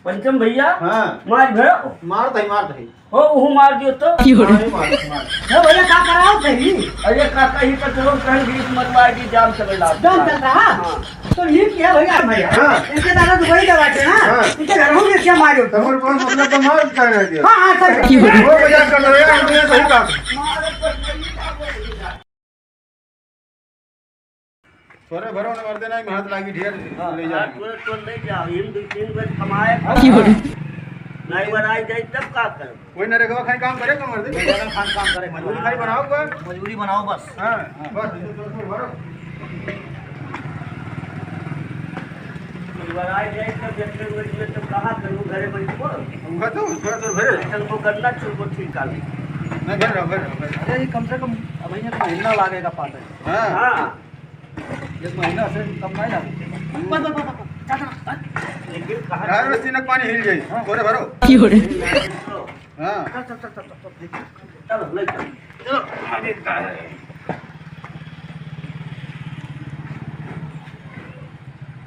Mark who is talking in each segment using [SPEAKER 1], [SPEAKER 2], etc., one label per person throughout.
[SPEAKER 1] पंचम भैया
[SPEAKER 2] हाँ
[SPEAKER 1] मार भयो
[SPEAKER 2] मार दही
[SPEAKER 1] हो वो मार दियो तो
[SPEAKER 3] हे भैया का कराओ सही
[SPEAKER 1] अरे काका ही पर चलो कहन बीच मतवा की जाम चले ला
[SPEAKER 3] जाम चल रहा तो ये क्या भैया भैया
[SPEAKER 2] हाँ।
[SPEAKER 3] इनके दादा दुबई दे बाटे ना
[SPEAKER 2] हाँ।
[SPEAKER 3] इनके घर में क्या मारो
[SPEAKER 2] तमर कौन मतलब तो मार कर रहे थे
[SPEAKER 3] हां हां सर
[SPEAKER 2] वो मजाक कर रहे हैं हमने सही कहा थोड़े भरो न मर देना मेहनत लागी ढेर ले जा
[SPEAKER 1] तो ले जाओ इन दो तीन बज कमाए नहीं बनाई जाए तब का कर
[SPEAKER 2] कोई नरेगा खाली काम करे कमर दे
[SPEAKER 1] मेरा खान काम करे
[SPEAKER 2] मजदूरी खाली बनाओ कोई
[SPEAKER 1] मजदूरी बनाओ बस
[SPEAKER 2] हां बस भरो
[SPEAKER 1] बनाई जाए तब जब में तब कहां करूं घरे बैठो
[SPEAKER 2] हम तो थोड़ा भरे
[SPEAKER 1] चल को करना चुल ठीक कर
[SPEAKER 2] नहीं भर
[SPEAKER 3] अरे ये कम से कम अब ये महीना लागेगा पाते
[SPEAKER 2] हां
[SPEAKER 1] हां
[SPEAKER 3] एक महीना से कम नहीं लगेगा
[SPEAKER 1] लेकिन कहां
[SPEAKER 2] घर में सीनक पानी हिल जाए थोड़े भरो हां
[SPEAKER 1] चलो ले चलो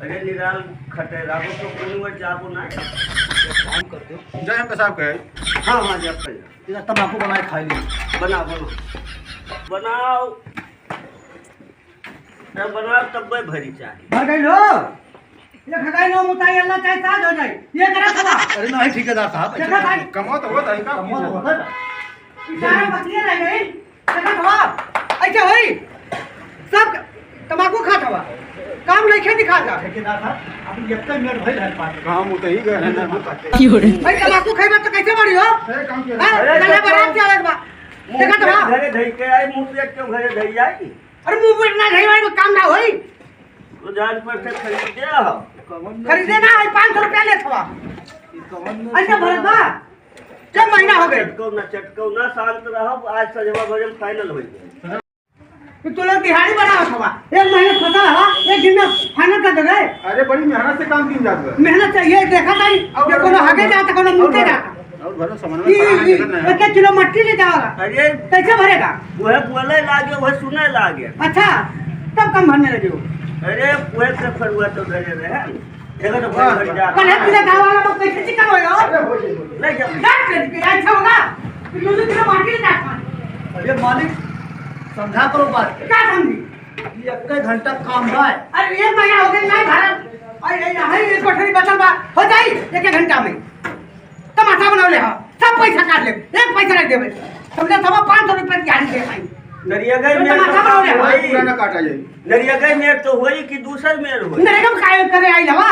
[SPEAKER 1] अरे निराल खटे रागो तो कोई वर जाबो ना काम कर दो
[SPEAKER 2] जय हम साहब कहे
[SPEAKER 1] हां हां जब कर
[SPEAKER 3] इधर तंबाकू बनाए खाई ली
[SPEAKER 1] बनाओ बनाओ तब बनाओ तब भरी चाहिए
[SPEAKER 3] भर गई लो ये खगाई लो मुताई अल्लाह चाहे साथ हो जाए ये करा सवा
[SPEAKER 2] अरे नहीं ठेकेदार साहब
[SPEAKER 3] देखा भाई
[SPEAKER 2] कमाओ तो होता है का
[SPEAKER 3] कमाओ तो होता सारा बकरियां रह गई देखा सवा ऐसे होई सब तंबाकू खाता हुआ काम नहीं खे दिखा जा ठेकेदार साहब अभी एक मिनट भइल है पास
[SPEAKER 2] काम तो ही गए हैं
[SPEAKER 3] भाई तंबाकू खाइबा तो कैसे मरी हो
[SPEAKER 2] काम किया
[SPEAKER 3] हां चला बरात चला बा देखा तो
[SPEAKER 1] घरे धई के आई मुंह पे क्यों घरे धई जाएगी
[SPEAKER 3] अरे मुंह पे ना खाई भाई काम ना होई
[SPEAKER 1] तो जान पर से खरीद दे हो
[SPEAKER 3] खरीदे ना 500 रुपया ले थवा अच्छा भरत बा जब महीना हो गए
[SPEAKER 1] चटको ना शांत रहो आज सजवा भजन फाइनल हो गया
[SPEAKER 3] तू लोग दिहाड़ी बनाओ थवा एक महीने फंसा है एक दिन में फाइनल कर दोगे
[SPEAKER 2] अरे बड़ी मेहनत से काम की जात है
[SPEAKER 3] मेहनत चाहिए देखा ताई ये कोनो आगे जाता कोनो मुझे जाता
[SPEAKER 2] और भरो समझ में पड़ा
[SPEAKER 3] एक किलो मट्टी ले जाओगा
[SPEAKER 1] अरे
[SPEAKER 3] कैसे भरेगा
[SPEAKER 1] वह बोले लागे वह सुने लागे
[SPEAKER 3] अच्छा तब कम भरने लगे हो
[SPEAKER 1] अरे वह से फरुआ तो घरे रहे देखो तो भर जा
[SPEAKER 3] कल है तुझे गाँव वाला लोग कैसे चिकन होएगा
[SPEAKER 2] अरे हो जाए
[SPEAKER 1] ले जा
[SPEAKER 3] डांट कर अच्छा होगा तो 2 किलो मट्टी ले जाता
[SPEAKER 4] अरे मालिक समझा करो बात
[SPEAKER 3] क्या समझी
[SPEAKER 4] ये एक घंटा काम बा
[SPEAKER 3] अरे एक महीना हो गया नहीं भरा अरे हाय ये कोठरी बचल बा हो जाई एक घंटा में तमाशा बनावले हां सब पैसा काट ले एक पैसा नहीं देबे समझा सवा 500 रुपए की हाड़ी दे भाई
[SPEAKER 1] नरियागढ़ में
[SPEAKER 3] तमाशा बनावले
[SPEAKER 2] वही पुराना काटा जाए
[SPEAKER 1] नरियागढ़ में तो होई कि दूसर में होई
[SPEAKER 3] मेरे कम काय करे आई लवा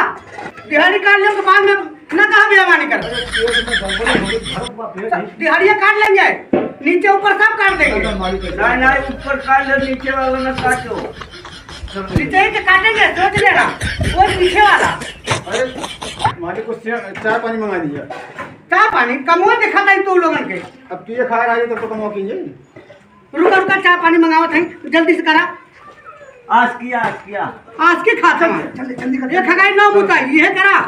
[SPEAKER 3] दिहाड़ी काट ले के बाद में ना कहां बेईमानी कर दिहाड़ियां काट लेंगे नीचे ऊपर सब काट देंगे
[SPEAKER 1] नहीं नहीं ऊपर काट ले नीचे वाला ना काटो
[SPEAKER 3] नीचे ही तो काटेंगे सोच लेना वो पीछे वाला
[SPEAKER 2] अरे मालिक को चाय पानी मंगा दीजिए
[SPEAKER 3] चाय पानी कमो दिखा था तू लोगन के
[SPEAKER 2] अब किए खा रहा है तब तो कमाओ कीजिए
[SPEAKER 3] रुका रुका चाय पानी मंगाओ थे जल्दी से करा
[SPEAKER 1] आज किया
[SPEAKER 3] आज के खाता
[SPEAKER 4] जल्दी जल्दी कर
[SPEAKER 3] ये खगाई ना मुता ये करा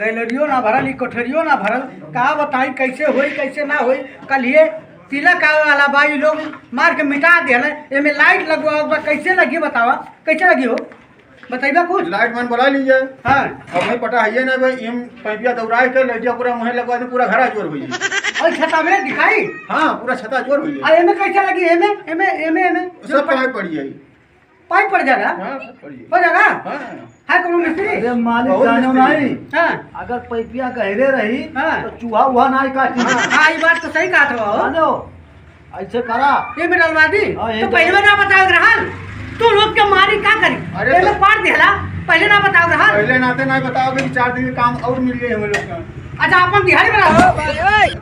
[SPEAKER 3] गैलरियो ना भरल ई कोठरियो ना भरल का बताई कैसे होई कैसे ना होई कल ये तिलक आवे वाला बाई लोग मार के मिटा देले एमे लाइट लगवा कैसे लगी बतावा कैसे लगी हो बताइबा कुछ
[SPEAKER 2] लाइट मैन बुला लीजिए
[SPEAKER 3] हां
[SPEAKER 2] अब भाई पटा है ना भाई इम पैपिया दौड़ाए के ले पूरा मुहे लगवा दे पूरा घरा जोर होई
[SPEAKER 3] और छता में दिखाई
[SPEAKER 2] हां पूरा छता जोर होई
[SPEAKER 3] आ एमे कैसे लगी एमे एमे एमे एमे
[SPEAKER 2] सब पाइप पड़ी है
[SPEAKER 3] पाइप पड़ जाएगा
[SPEAKER 2] हां सब पड़ी
[SPEAKER 3] हो जाएगा
[SPEAKER 2] हां
[SPEAKER 3] है कोनो मिस्त्री
[SPEAKER 4] अरे मालिक
[SPEAKER 2] बहुत
[SPEAKER 4] जानो
[SPEAKER 2] मिस्त्री।
[SPEAKER 4] नहीं
[SPEAKER 3] हां
[SPEAKER 4] अगर पैपिया गहरे रही
[SPEAKER 3] हाँ।
[SPEAKER 4] तो चूहा हुआ नहीं काटी
[SPEAKER 3] हां ये बात तो सही कहा था हो
[SPEAKER 4] जानो ऐसे करा
[SPEAKER 3] ये में डलवा दी
[SPEAKER 4] हाँ, ये
[SPEAKER 3] तो पहले ना बताओ रहल तू लोग के मारी का करी
[SPEAKER 2] अरे
[SPEAKER 3] पहले
[SPEAKER 2] तो-
[SPEAKER 3] पार देला पहले ना बताओ रहल
[SPEAKER 2] पहले नाते नहीं बताओगे कि 4 दिन के काम और मिल गए हम लोग का
[SPEAKER 3] अच्छा अपन दिहाड़ी बनाओ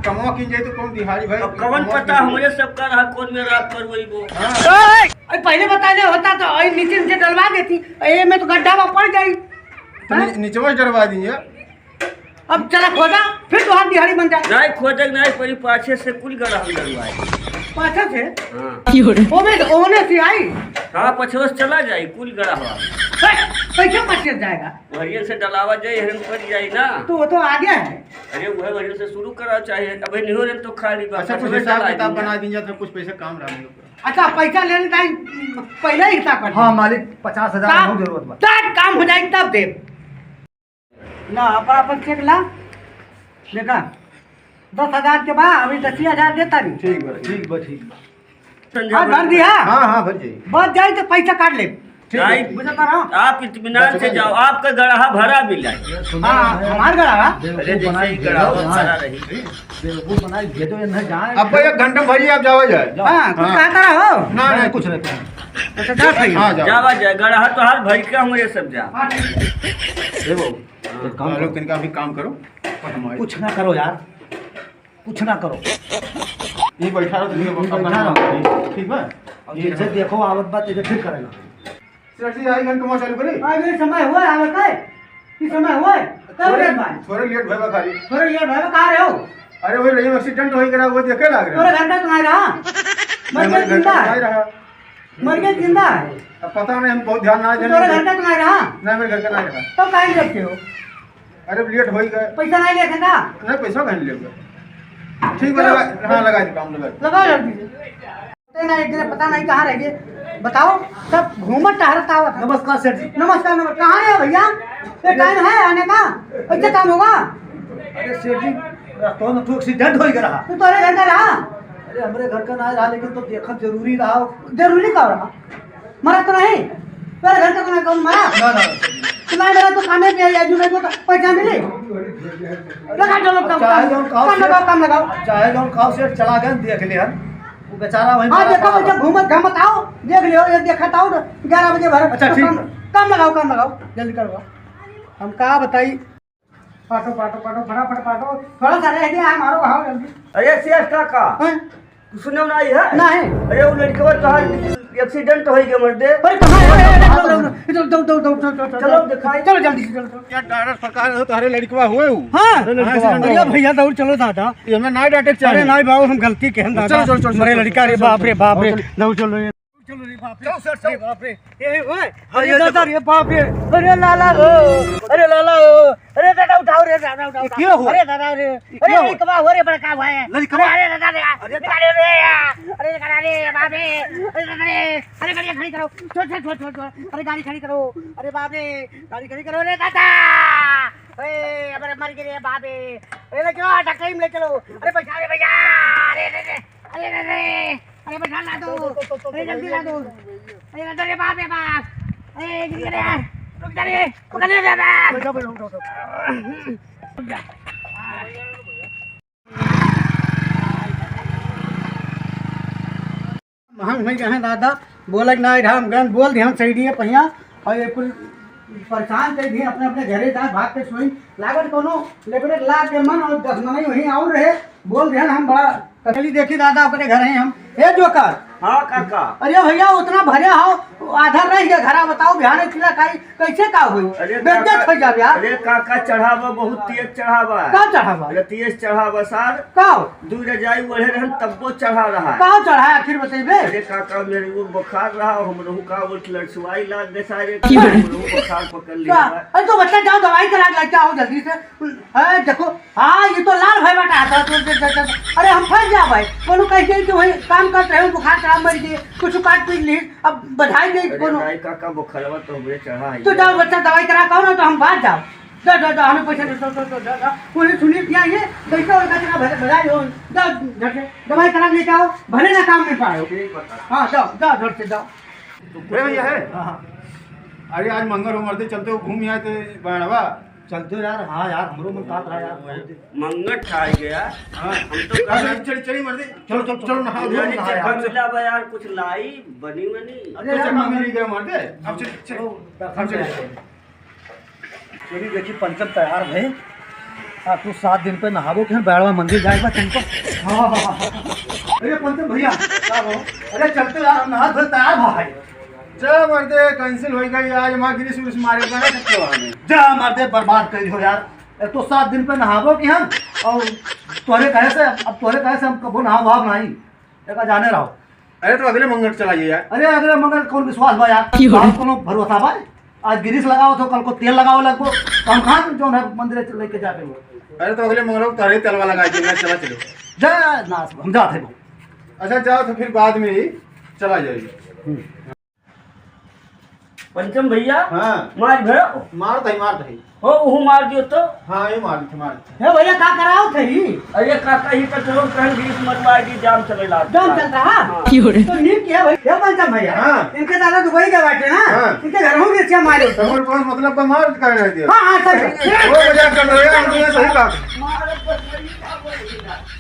[SPEAKER 2] कमाओ कीजिए तो कौन दिहाड़ी भाई
[SPEAKER 1] अब कौन पता हमरे सबका रहा कौन मेरा कर वही वो
[SPEAKER 2] हां
[SPEAKER 3] अरे पहले बता ले होता तो आई नीचे नीचे डलवा देती ये में तो गड्ढा में पड़ गई
[SPEAKER 2] तो नीचे में डरवा दीजिए
[SPEAKER 3] अब चला खोदा फिर तो हाथ दिहाड़ी बन जाए
[SPEAKER 1] नहीं खोजक नहीं परी पाछे से कुल गड़ा हम डलवाए
[SPEAKER 3] पाछा से
[SPEAKER 1] हां
[SPEAKER 3] ओमे ओने से आई
[SPEAKER 1] हां पछवा से चला जाई कुल गड़ा हुआ
[SPEAKER 3] कैसे पछे जाएगा
[SPEAKER 1] वरियन से डलावा जाए हरन पड़ जाई ना
[SPEAKER 3] तो वो तो आगे है
[SPEAKER 1] अरे वह वरियन से शुरू करा चाहिए अबे नहीं हो रहे तो खाली बात
[SPEAKER 2] अच्छा कुछ हिसाब किताब बना दीजिए तो कुछ पैसे काम रहा हम लोग का
[SPEAKER 3] अच्छा पैसा लेने टाइम पहले ही हिसाब कर
[SPEAKER 4] हाँ मालिक 50,000 हो जरूरत बा
[SPEAKER 3] तब काम हो जाएगी तब दे ना अपन अपन चेक ला देखा 10,000 के बाद अभी 10,000 देता नहीं।
[SPEAKER 2] ठीक बा
[SPEAKER 4] ठीक बा ठीक बा।
[SPEAKER 1] संजय
[SPEAKER 3] हाँ भर दिया।
[SPEAKER 2] हाँ हाँ भर जाइए।
[SPEAKER 3] बच जाए तो पैसा काट ले।
[SPEAKER 2] ठीक है,
[SPEAKER 1] नहीं,
[SPEAKER 2] ठीक
[SPEAKER 3] बुझा रहा हूँ।
[SPEAKER 1] आप इत्मीनान से जाओ, आपका गढ़ा भरा मिला है।
[SPEAKER 3] हाँ हमार गड़ा है।
[SPEAKER 1] अरे जैसे ही गढ़ा भरा रही।
[SPEAKER 4] बेवकूफ बनाई भेजो ये न जाए।
[SPEAKER 2] अब भाई 1 घंटा में भरिए, आप जाओ जाए।
[SPEAKER 3] हाँ कुछ
[SPEAKER 2] हाँ।
[SPEAKER 3] कहता रहो।
[SPEAKER 2] ना
[SPEAKER 4] नहीं
[SPEAKER 2] नहीं
[SPEAKER 4] कुछ नहीं कुछ
[SPEAKER 3] अच्छा जा सही।
[SPEAKER 2] हाँ जाओ।
[SPEAKER 1] जावा जाए गढ़ा तो हर भर के हम ये सब जा।
[SPEAKER 3] हाँ, ठीक है।
[SPEAKER 4] नहीं। देखो एक काम
[SPEAKER 2] लोग
[SPEAKER 4] करो,
[SPEAKER 2] तिनका अभी काम करो।
[SPEAKER 4] कुछ ना करो यार, कुछ ना करो।
[SPEAKER 2] ये बैठा रहो,
[SPEAKER 4] ये
[SPEAKER 2] तो
[SPEAKER 4] बैठा रहो।
[SPEAKER 2] ठीक है।
[SPEAKER 4] और जैसे देखो आवत बात इधर ठीक करेगा।
[SPEAKER 2] सेठ जी आई घंटे कमा चालू करी।
[SPEAKER 3] अभी समय हुआ है आवे का? किस समय हुआ है? कब रे भाई?
[SPEAKER 2] थोड़े लेट भइबा खाली।
[SPEAKER 3] थोड़े लेट भाई कहाँ रहे हो?
[SPEAKER 2] अरे वही रही एक्सीडेंट हो गया, वो देखे लग
[SPEAKER 3] थोड़े
[SPEAKER 2] रहा
[SPEAKER 3] घंटा तुम्हारे रहा? मर गया जिंदा
[SPEAKER 2] नहीं
[SPEAKER 3] है?
[SPEAKER 2] रहा।
[SPEAKER 3] मर गया जिंदा है?
[SPEAKER 2] अब पता नहीं, हम बहुत ध्यान ना देने।
[SPEAKER 3] थोड़े घंटा तुम्हारे रहा?
[SPEAKER 2] नहीं मेरे घर का नहीं रहा।
[SPEAKER 3] तो काहे देखते हो?
[SPEAKER 2] अरे लेट हो ही गए।
[SPEAKER 3] पैसा नहीं लेते ना?
[SPEAKER 2] नहीं पैसा कहीं ले गए। ठीक है लगा, हाँ लगा दी, काम लगा दी।
[SPEAKER 3] लगाओ जल्दी से। पता नहीं एक दिन पता नहीं कहाँ रह गए। बताओ सब घूमत टहरता हुआ था।
[SPEAKER 4] नमस्कार सेठ जी।
[SPEAKER 3] नमस्कार नमस्कार। कहाँ है भैया? ये टाइम है आने का? कैसे काम होगा?
[SPEAKER 4] अरे सेठ जी रातों में तो एक्सीडेंट हो गया रहा।
[SPEAKER 3] तू तोरे घर का रहा?
[SPEAKER 4] अरे हमारे घर का ना रहा, लेकिन तो देखना जरूरी रहा।
[SPEAKER 3] जरूरी कब रहा? मरा तो नहीं? तेरे घर का कोई कौन मरा?
[SPEAKER 4] ना ना
[SPEAKER 3] तुम्हारे मेरा तो खाने पे या जो मेरे को पैसा मिले लगा चलो काम
[SPEAKER 4] चाहे जौन खाओ
[SPEAKER 3] काम लगाओ काम लगाओ।
[SPEAKER 4] चाहे जौन खाओ सेठ चला गए देख ले हन वो बेचारा वहीं
[SPEAKER 3] हाँ
[SPEAKER 4] मरा
[SPEAKER 3] देखो
[SPEAKER 4] पड़ा
[SPEAKER 3] जब घूमत घामत आओ देख लियो ये देखा आओ 11 बजे भर।
[SPEAKER 4] अच्छा, ठीक।
[SPEAKER 3] काम लगाओ जल्दी करो। हम कहा बताई पाटो पाटो पाटो फटाफट पाटो थोड़ा सा रह गया है मारो आओ जल्दी।
[SPEAKER 1] अरे शेष काका
[SPEAKER 3] हैं?
[SPEAKER 1] सुनो ना है
[SPEAKER 3] नहीं
[SPEAKER 1] अरे वो लड़के तो एक्सीडेंट हो गया मर्दे।
[SPEAKER 3] अरे कहाँ है? दो
[SPEAKER 1] चलो दिखाई।
[SPEAKER 3] चलो जल्दी से चलो।
[SPEAKER 2] क्या डायरेक्ट सरकार हो, तुम्हारे लड़कवा हुए हूँ।
[SPEAKER 3] हाँ
[SPEAKER 2] accident
[SPEAKER 3] अरे भैया दौड़ चलो दादा।
[SPEAKER 2] ये मैं नाइट अटैक
[SPEAKER 3] अरे
[SPEAKER 2] चाहिए।
[SPEAKER 3] नहीं बाबू हम गलती कहन दादा।
[SPEAKER 2] चलो, चलो, चलो,
[SPEAKER 3] मेरे
[SPEAKER 2] चलो,
[SPEAKER 3] लड़का रे
[SPEAKER 2] चलो,
[SPEAKER 3] बाप रे बाप रे
[SPEAKER 2] चलो,
[SPEAKER 3] दौड़ चलो रे चलो रे बाप रे
[SPEAKER 2] चलो, सर, चलो।
[SPEAKER 3] अरे बाप रे ए ओए अरे दादा रे बाप रे अरे लाला ओ अरे लाला ओ अरे दादा उठाओ रे दादा उठाओ
[SPEAKER 4] क्या हुआ?
[SPEAKER 3] अरे दादा रे अरे लड़का हो रे बड़ा काम है
[SPEAKER 4] लड़कवा?
[SPEAKER 3] अरे दादा रे अरे रे अरे दादा रे बाप रे अरे दादा रे अरे गाड़ी खड़ी करो छोड़ अरे गाड़ी खड़ी करो अरे बाप रे गाड़ी खड़ी करो रे दादा ए अरे मर गए रे बाप रे अरे चलो डॉक्टर में ले चलो अरे पैसा रे भैया अरे अरे बैठा ला दो अरे जल्दी ला दो अरे दादा रे बाप रे बाप अरे गिर गया रुक जा रे पकड़ ले दादा हम नहीं कहें दादा बोला कि नहीं हम गन बोल दिए हम सही दिए पहिया और ये कुल परेशान कर दिए अपने अपने घरे जा भाग के सोई लागत कोनो लेबरे ला के मन और 10 मन वहीं और रहे बोल दिया हम बड़ा चली देखी दादा अपने घर हैं हम ए जोकर
[SPEAKER 1] हाँ काका
[SPEAKER 3] अरे भैया उतना भरे हो आधा रह गया घरा बताओ बिहार खिला खाई कैसे का हुई
[SPEAKER 1] अरे
[SPEAKER 3] बेइज्जत हो जा यार
[SPEAKER 1] अरे काका चढ़ावा बहुत तेज चढ़ावा
[SPEAKER 3] का चढ़ावा
[SPEAKER 1] अरे तेज चढ़ावा सार
[SPEAKER 3] का
[SPEAKER 1] दू रजाई बढ़े रहन तब्बो चढ़ा रहा है।
[SPEAKER 3] का चढ़ाया आखिर बताइबे
[SPEAKER 1] अरे काका मेरे को बुखार रहा हम रहू का वो लड़सवाई लाद दे सारे रहू बुखार पकड़ लिया है।
[SPEAKER 3] अरे तो बच्चा जाओ दवाई करा के लेके आओ जल्दी से है देखो हाँ ये तो लाल भाई बेटा आता अरे हम फंस जा भाई कोनो कैसे कि वही काम करते हैं बुखार चढ़ा मर गए कुछ काट पीट ली अब बधाई दे
[SPEAKER 1] अरे
[SPEAKER 3] कोनो
[SPEAKER 1] भाई काका बुखारवा तो हमरे चढ़ा है।
[SPEAKER 3] तो जाओ बच्चा दवाई करा कहो ना तो हम बात जाओ जाओ हमें पैसा दो उन्हें सुनिए क्या ये कैसे और कचरा भरा हो जाओ झट से दवाई करा के लेके आओ भले ना काम में पाए
[SPEAKER 1] ठीक बता।
[SPEAKER 3] हाँ जाओ झट से जाओ
[SPEAKER 2] अरे भैया है। अरे आज मंगल हो मर्दे, चलते हो घूम आए थे बनवा।
[SPEAKER 4] चलते यार। हाँ यार हमरो मन काट रहा यार।
[SPEAKER 1] मंगट खाई गया।
[SPEAKER 2] हाँ
[SPEAKER 1] हम तो कहा
[SPEAKER 2] चली मर्दे, चलो चलो चलो नहा धो
[SPEAKER 1] यानी
[SPEAKER 2] नहा
[SPEAKER 1] चक्कर
[SPEAKER 2] यार।
[SPEAKER 1] मिला बा यार कुछ लाई बनी बनी।
[SPEAKER 2] तो चक्कर मिल गया मर्दे। अब चलो हम चले।
[SPEAKER 4] चलिए देखिए पंचम तैयार भाई। आप तो 7 दिन पे नहाबो के बैड़वा मंदिर जाएगा तुमको। अरे पंचम भैया क्या हो? अरे चलते यार नहा धो तैयार भाई।
[SPEAKER 2] चल मर्दे कैंसिल हो गई आज, माँ गिरीश उरिश मारे का ना सकते हो।
[SPEAKER 4] जा मर्दे बर्बाद कर हो यार। एक तो 7 दिन पे नहाबो कि हम और तोहरे कहे से अब तोहरे कहे से हम कबो नहा भाव नहीं एक जाने रहो।
[SPEAKER 2] अरे तो अगले मंगल चलाइए यार।
[SPEAKER 4] अरे अगले मंगल कौन विश्वास बा यार आप कोनो भरोसा बा। आज गिरीश लगाओ तो कल को तेल लगाओ लगभग तो हम खान जो है मंदिर लेके जाते हो।
[SPEAKER 2] अरे तो अगले मंगल को तारे तलवा लगा के चला चलो।
[SPEAKER 4] जय नाथ हम जाते हो।
[SPEAKER 2] अच्छा जाओ तो फिर बाद में ही चला जाएगी।
[SPEAKER 1] पंचम भैया
[SPEAKER 2] हाँ
[SPEAKER 1] मार भयो
[SPEAKER 2] मार दही
[SPEAKER 1] हो उहू मार दियो तो
[SPEAKER 2] हाँ ये मार दी
[SPEAKER 3] हे भैया का कराओ थे ही
[SPEAKER 1] अरे काका ही कचरो कहन बीच मतवा दी जाम चलेला
[SPEAKER 3] दम चलता है
[SPEAKER 1] हाँ।
[SPEAKER 3] तो नीम किया भाई हे पंचम भैया
[SPEAKER 2] हाँ।
[SPEAKER 3] इनके दादा दुबई के बैठे ना
[SPEAKER 2] हाँ।
[SPEAKER 3] इनके घर में भी मारे
[SPEAKER 2] समझ कौन मतलब मार कर रहे थे
[SPEAKER 3] हाँ हाँ सर
[SPEAKER 2] वो मजाक कर रहे हैं हम तुम्हें सही बात
[SPEAKER 1] मार बस वही का बोलेगा